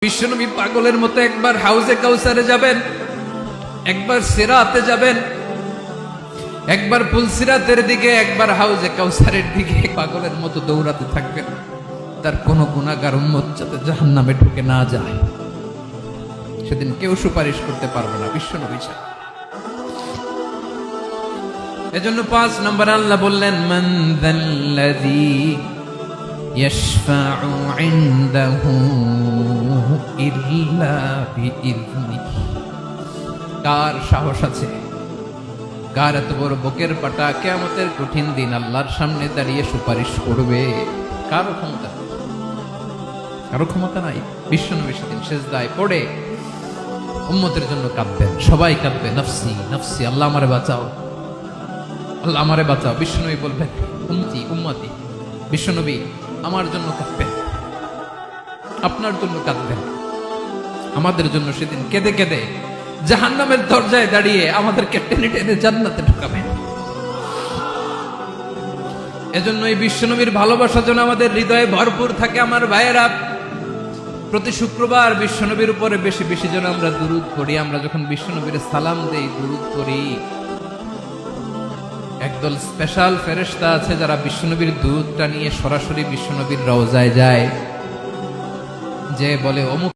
বিশ্বনবী পাগলের মতো একবার হাউজে কাউসারে যাবেন, একবার সিরাতে যাবেন, একবার পুলসিরাতের দিকে, একবার হাউজে কাউসারের দিকে পাগলের মতো দৌড়াতে থাকবেন। তার কোনো গুনাহগার উম্মত যাতে জাহান্নামে ঢুকে না যায়, সেদিন কেউ সুপারিশ করতে পারবে না বিশ্বনবী ছাড়া। এজন্য 5 নম্বর আল্লাহ বললেন, মান যাল্লাযী ইয়াশফাউ ইনদাহু ইল্লা বিইযনিহি। কার সাহস আছে, কার এত বড় বুকের পাটা কিয়ামতের কঠিন দিন আল্লাহর সামনে দাঁড়িয়ে সুপারিশ করবে? কারো ক্ষমতা, কারো ক্ষমতা নাই। বিশ্বনবী সেদিন সিজদায় পড়ে উম্মতের জন্য কাঁদবেন, সবাই কাঁদবে, নফসি নফসি, আল্লাহ আমারে বাঁচাও, আল্লাহ আমারে বাঁচাও। বিশ্বনবী বলবেন, উম্মতি উম্মতি। বিশ্বনবী আমার জন্য কাঁদবেন, আপনার জন্য কাঁদবেন, আমাদের জন্য সেদিন কেঁদে কেঁদে জাহান্নামের দরজায় দাঁড়িয়ে আমাদেরকে টেনে টেনে জান্নাতে ঢুকাবেন। এজন্য এই বিশ্বনবীর ভালোবাসা যেন আমাদের হৃদয়ে ভরপুর থাকে। আমার ভাইয়েরা, প্রতি শুক্রবার বিশ্বনবীর উপরে বেশি বেশি যেন আমরা দুরূদ পড়ি। আমরা যখন বিশ্বনবীর সালাম দেই, দুরূদ পড়ি, একদল স্পেশাল ফেরেশতা আছে যারা বিশ্বনবীর দুরূদটা নিয়ে সরাসরি বিশ্বনবীর রওজায় যায়, যে বলে অমুক